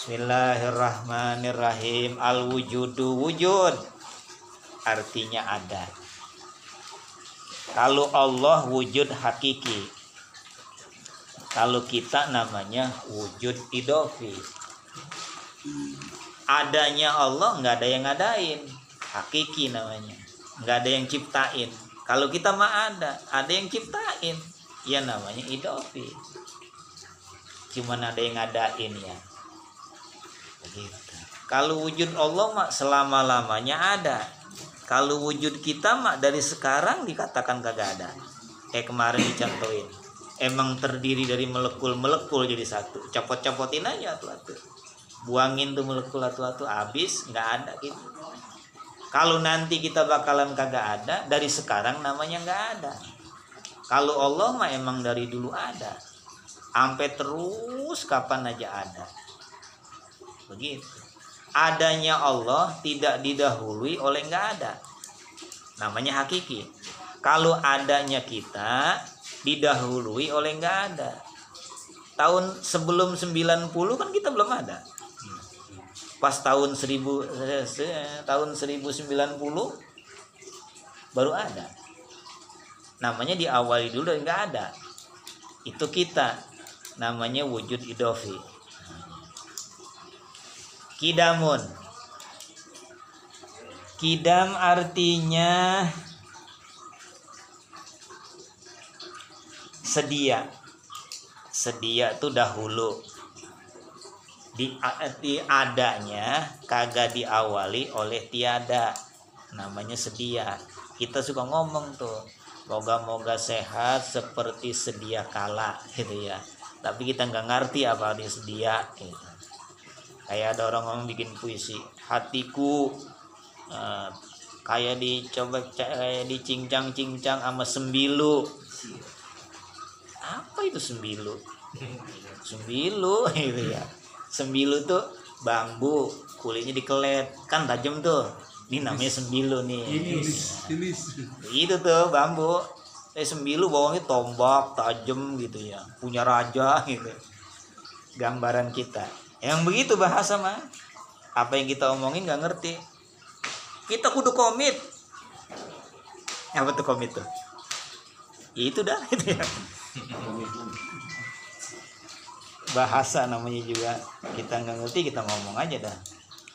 Bismillahirrahmanirrahim. Al-wujudu wujud artinya ada. Kalau Allah wujud hakiki. Kalau kita namanya wujud idofi. Adanya Allah nggak ada yang ngadain, hakiki namanya. Nggak ada yang ciptain. Kalau kita mah ada yang ciptain, ya namanya idofi. Cuman ada yang ngadain ya. Begitu. Kalau wujud Allah mah selama-lamanya ada. Kalau wujud kita mah dari sekarang dikatakan kagak ada. Kemarin dicontohin. Emang terdiri dari molekul-molekul jadi satu. Copot-copotin aja tuh. Buangin tuh molekul atu-atu habis, nggak ada gitu. Kalau nanti kita bakalan kagak ada, dari sekarang namanya nggak ada. Kalau Allah mah emang dari dulu ada. Sampai terus kapan aja ada. Begitu. Adanya Allah tidak didahului oleh nggak ada. Namanya hakiki. Kalau adanya kita didahului oleh nggak ada. Tahun sebelum 90 kan kita belum ada. Pas tahun 1990 baru ada. Namanya diawali dulu dan nggak ada. Itu kita. Namanya wujud idofi. Kidamun. Kidam artinya sedia. Sedia itu dahulu. Di adanya kagak diawali oleh tiada. Namanya sedia. Kita suka ngomong tuh, moga-moga sehat seperti sedia kala gitu ya. Tapi kita nggak ngerti apa dia sedia gitu. Kayak ada orang ngomong bikin puisi, hatiku kayak dicincang-cincang sama sembilu. Apa itu sembilu? Sembilu gitu ya. Sembilu tuh bambu, kulitnya dikelet, kan tajam tuh. Ini namanya sembilu nih. Itu tuh bambu. Sembilu bawahnya tombak, tajam gitu ya. Punya raja gitu. Gambaran kita. Yang begitu bahasa mah. Apa yang kita omongin nggak ngerti. Kita kudu komit. Apa tuh komit tuh? Ya itu dah itu ya. Bahasa namanya juga. Kita nggak ngerti, kita ngomong aja dah.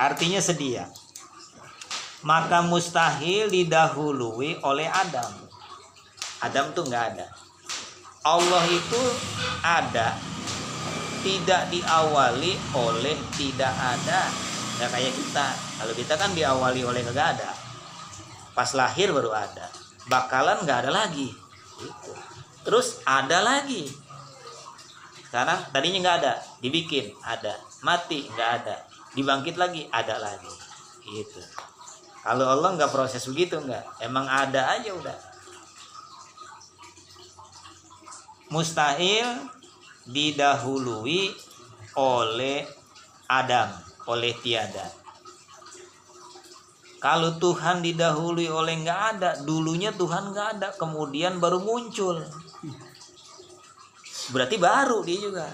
Artinya sedia. Maka mustahil didahului oleh Adam. Adam tuh nggak ada. Allah itu ada, tidak diawali oleh tidak ada. Nggak kayak kita. Kalau kita kan diawali oleh kagak ada. Pas lahir baru ada. Bakalan nggak ada lagi. Gitu. Terus ada lagi. Sekarang tadinya nggak ada, dibikin ada. Mati nggak ada, dibangkit lagi ada lagi. Gitu. Kalau Allah nggak proses begitu, nggak. Emang ada aja udah. Mustahil didahului oleh Adam, oleh tiada. Kalau Tuhan didahului oleh nggak ada, dulunya Tuhan nggak ada, kemudian baru muncul. Berarti baru dia juga.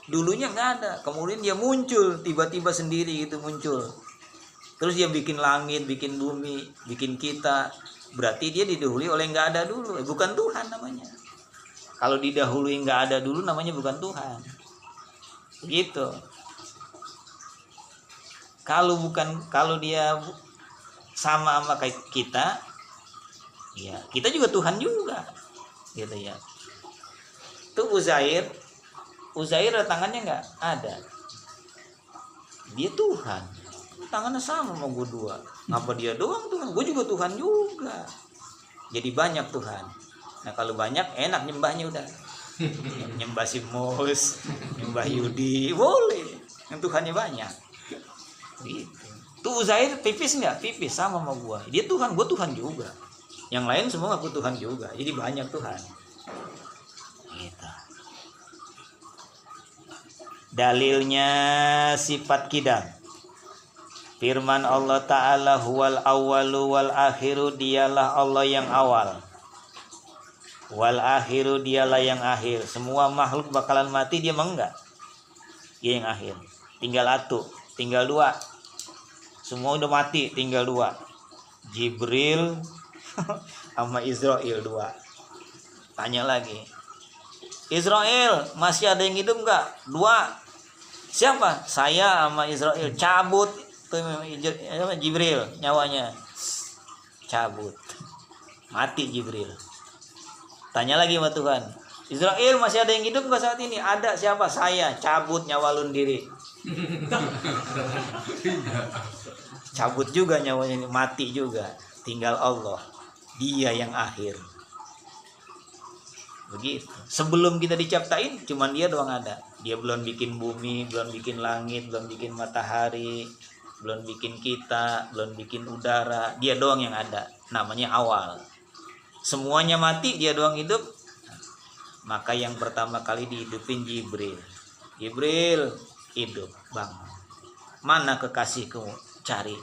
Dulunya nggak ada, kemudian dia muncul, tiba-tiba sendiri gitu muncul. Terus dia bikin langit, bikin bumi, bikin kita. Berarti dia didahului oleh nggak ada dulu, bukan Tuhan namanya. Kalau didahului nggak ada dulu namanya bukan Tuhan. Gitu. Kalau dia sama kayak kita, ya kita juga Tuhan juga, gitu ya. Tuh Uzair tangannya nggak ada. Dia Tuhan, tangannya sama sama gue dua. Ngapa dia doang Tuhan? Gue juga Tuhan juga. Jadi banyak Tuhan. Nah kalau banyak enak nyembahnya udah. Nyembah si Mus, nyembah Yudi, boleh. Yang Tuhannya banyak. Gitu. Tuh Uzair pipis nggak? Pipis sama gua. Dia Tuhan, gua Tuhan juga. Yang lain semua aku Tuhan juga. Jadi banyak Tuhan. Gitu. Dalilnya sifat kidam. Firman Allah Ta'ala huwal awwalu wal akhiru, dialah Allah yang awal. Wal akhiru, dialah yang akhir. Semua makhluk bakalan mati, dia mah enggak. Dia yang akhir. tinggal atu, tinggal 2. Semua udah mati, tinggal 2. Jibril sama Israel 2. Tanya lagi, Israel masih ada yang hidup enggak? 2. Siapa? Saya sama Israel. Cabut tuh Jibril nyawanya, cabut, mati Jibril. Tanya lagi sama Tuhan, Israel masih ada yang hidup enggak saat ini? Ada. Siapa? Saya. Cabut nyawa lu diri. Cabut juga nyawanya, mati juga. Tinggal Allah, Dia yang akhir. Begitu. Sebelum kita diciptain cuman Dia doang ada. Dia belum bikin bumi, belum bikin langit, belum bikin matahari, belum bikin kita, belum bikin udara. Dia doang yang ada. Namanya awal. Semuanya mati, Dia doang hidup. Maka yang pertama kali dihidupin Jibril. Jibril, hidup, bangun. Mana kekasihku? Cari.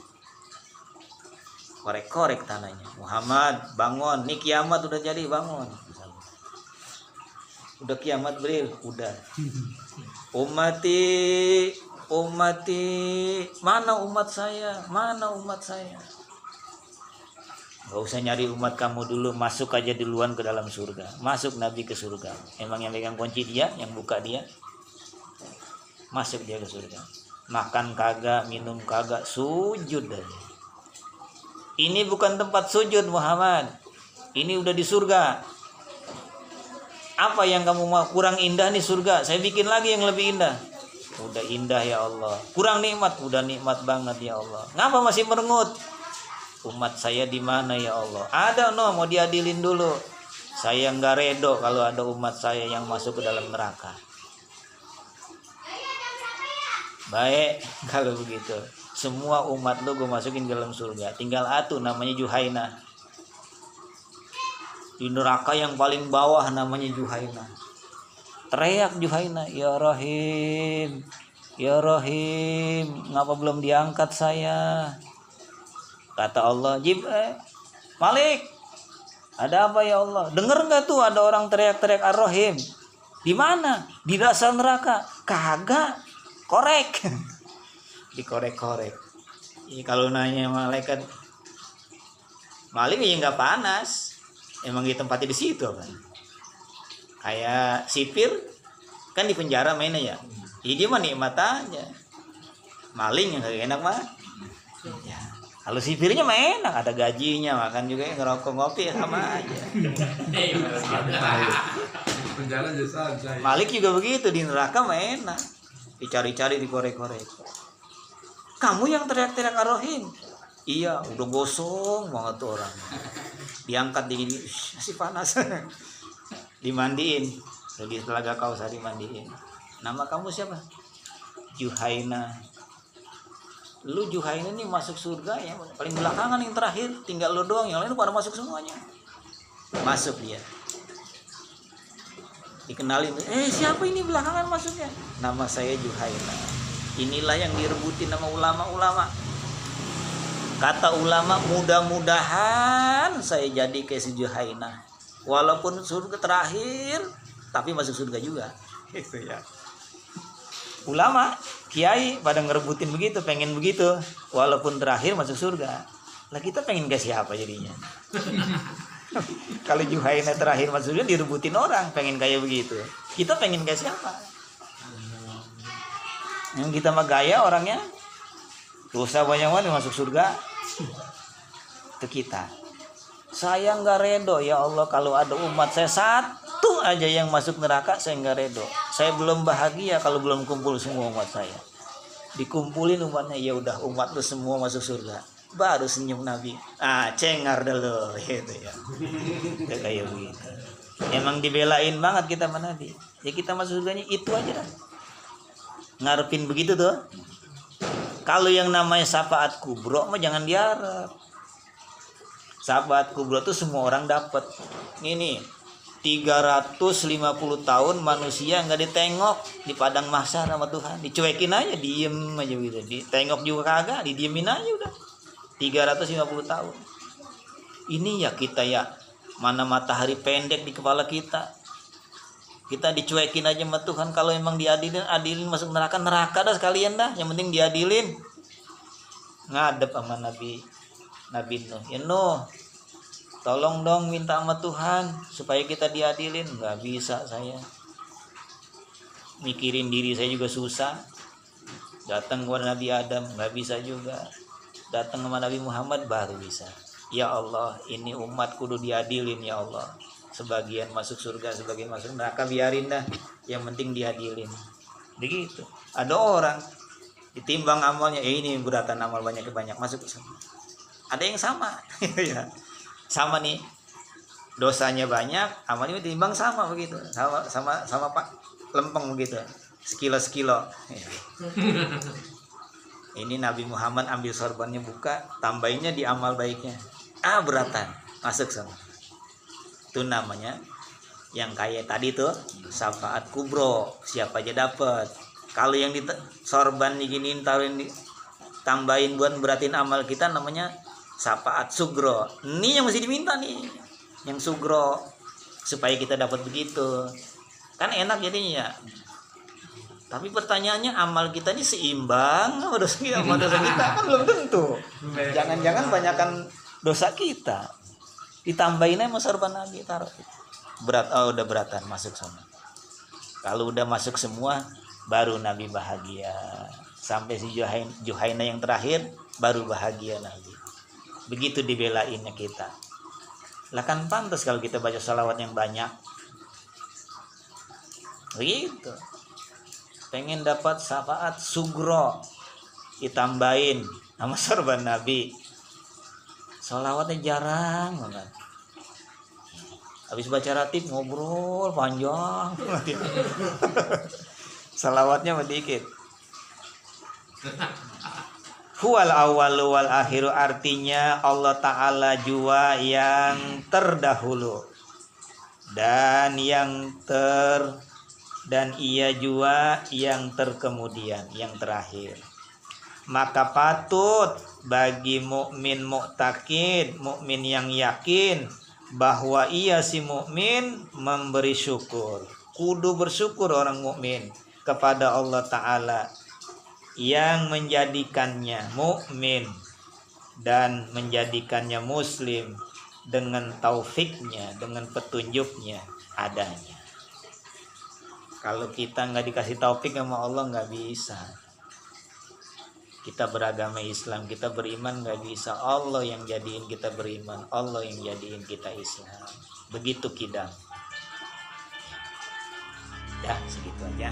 Korek-korek tanahnya. Muhammad, bangun. Nih kiamat udah jadi, bangun. Udah kiamat, Bril? Udah. Ummati, mana umat saya? Mana umat saya? Gak usah nyari umat kamu dulu, masuk aja duluan ke dalam surga. Masuk Nabi ke surga. Emang yang pegang kunci Dia, yang buka Dia? Masuk dia ke surga. Makan kagak, minum kagak, sujud aja. Ini bukan tempat sujud Muhammad. Ini udah di surga. Apa yang kamu mau? Kurang indah nih surga, saya bikin lagi yang lebih indah. Udah indah ya Allah. Kurang nikmat, udah nikmat banget ya Allah. Ngapa masih merengut? Umat saya di mana ya Allah? Ada mau diadilin dulu. Saya nggak redo kalau ada umat saya yang masuk ke dalam neraka. Baik, kalau begitu semua umat lu gue masukin ke dalam surga. Tinggal atu namanya Juhaina. Di neraka yang paling bawah namanya Juhaina. Teriak Juhaina, ya Rahim, ya Rahim, ngapa belum diangkat saya? Kata Allah, Malik, ada apa ya Allah? Dengar nggak tuh ada orang teriak-teriak Ar-Rahim? Di mana? Di dasar neraka? Kagak. Korek. Dikorek-korek. Ya, kalau nanya malaikat, Malik ya nggak panas. Emang ditempatnya di situ kan. Kayak sipir kan di penjara mainnya ya. Dia mah nikmat aja. Maling yang kagak enak mah. Ya. Kalau sipirnya mah enak, ada gajinya, makan juga, ngerokok ngopi sama aja. Malik juga begitu, di neraka mah enak. Dicari-cari, dikorek-korek. Kamu yang teriak-teriak Ar-Rahim? Iya, udah gosong banget tuh orang. Diangkat dingin, masih panas. Dimandiin, di telaga Kausar dimandiin. Nama kamu siapa? Juhaina. Lu Juhaina nih masuk surga ya, paling belakangan yang terakhir, tinggal lu doang, yang lain pada masuk semuanya. Masuk dia. Dikenalin, siapa ini belakangan masuknya? Nama saya Juhaina. Inilah yang direbutin sama ulama-ulama. Kata ulama, mudah-mudahan saya jadi kayak si Juhaina. Walaupun surga terakhir, tapi masuk surga juga. Gitu ya. Ulama, kiai pada ngerebutin begitu, pengen begitu. Walaupun terakhir masuk surga. Lah kita pengen ke siapa jadinya? Kalau Juhaina terakhir masuk surga direbutin orang, pengen kayak begitu. Kita pengen ke siapa? Yang kita mah gaya orangnya, dosa banyak banget masuk surga. Itu kita. Saya nggak redo ya Allah kalau ada umat saya satu aja yang masuk neraka, saya nggak redo. Saya belum bahagia kalau belum kumpul semua umat saya. Dikumpulin umatnya, ya udah umat lu semua masuk surga. Baru senyum Nabi. Cengar dulu gitu ya. Ya kayak begitu. Emang dibelain banget kita sama Nabi. Ya kita masuk surganya itu aja dah. Ngarepin begitu tuh. Kalau yang namanya syafaat kubro mah jangan diharap. Syafaat kubro tuh semua orang dapat. Ini 350 tahun manusia nggak ditengok di padang mahsyar sama Tuhan, dicuekin aja, diem aja gitu. Ditengok juga kagak, didiemin aja udah. 350 tahun. Ini ya kita ya, mana matahari pendek di kepala kita. Kita dicuekin aja sama Tuhan. Kalau emang diadilin, adilin masuk neraka, neraka dah sekalian dah. Yang penting diadilin. Ngadep sama Nabi Nuh. Ya Nuh, tolong dong minta sama Tuhan supaya kita diadilin. Nggak bisa saya. Mikirin diri saya juga susah. Datang kepada Nabi Adam, nggak bisa juga. Datang sama Nabi Muhammad baru bisa. Ya Allah, ini umat kudu diadilin ya Allah. Sebagian masuk surga, sebagian masuk neraka, biarin dah. Yang penting diadilin. Begitu. Ada orang ditimbang amalnya, ini beratan amal banyak masuk ke sana. Ada yang sama. Ya. Sama nih. Dosanya banyak, amalnya ditimbang sama begitu. Sama Pak lempeng begitu. Sekilo. Ya. Ini Nabi Muhammad ambil sorbannya buka, tambahinnya di amal baiknya. Beratan, masuk sama. Itu namanya yang kayak tadi tuh syafaat kubro, siapa aja dapat. Kalau yang di sorban diginiin taruhin tambahin buat beratin amal kita, namanya syafaat sugro. Ini yang mesti diminta nih, yang sugro, supaya kita dapat begitu. Kan enak jadinya ya. Tapi pertanyaannya, amal kita ini seimbang sama dosa kita? Sama dosa kita kan belum tentu. Jangan-jangan banyakkan dosa kita. Ditambahin aja sama sorban Nabi, taruh. Berat, udah beratan masuk semua. Kalau udah masuk semua, baru Nabi bahagia. Sampai si Juhaina yang terakhir, baru bahagia Nabi. Begitu dibelainnya kita. Lah kan pantas kalau kita baca salawat yang banyak. Begitu. Pengen dapat syafaat sugro, ditambahin sama sorban Nabi. Salawatnya jarang banget. Habis baca ratib ngobrol panjang. Salawatnya sedikit. Huwal awwalu wal akhiru, artinya Allah Ta'ala jua yang terdahulu dan ia jua yang terkemudian, yang terakhir. Maka patut bagi mukmin mu'takid, mukmin yang yakin bahwa ia si mukmin memberi syukur. Kudu bersyukur orang mukmin kepada Allah Ta'ala yang menjadikannya mukmin dan menjadikannya muslim dengan taufiknya, dengan petunjuknya adanya. Kalau kita nggak dikasih taufik sama Allah, nggak bisa. Kita beragama Islam, kita beriman, nggak bisa. Allah yang jadiin kita beriman, Allah yang jadiin kita Islam. Begitu kidam. Ya, segitu aja.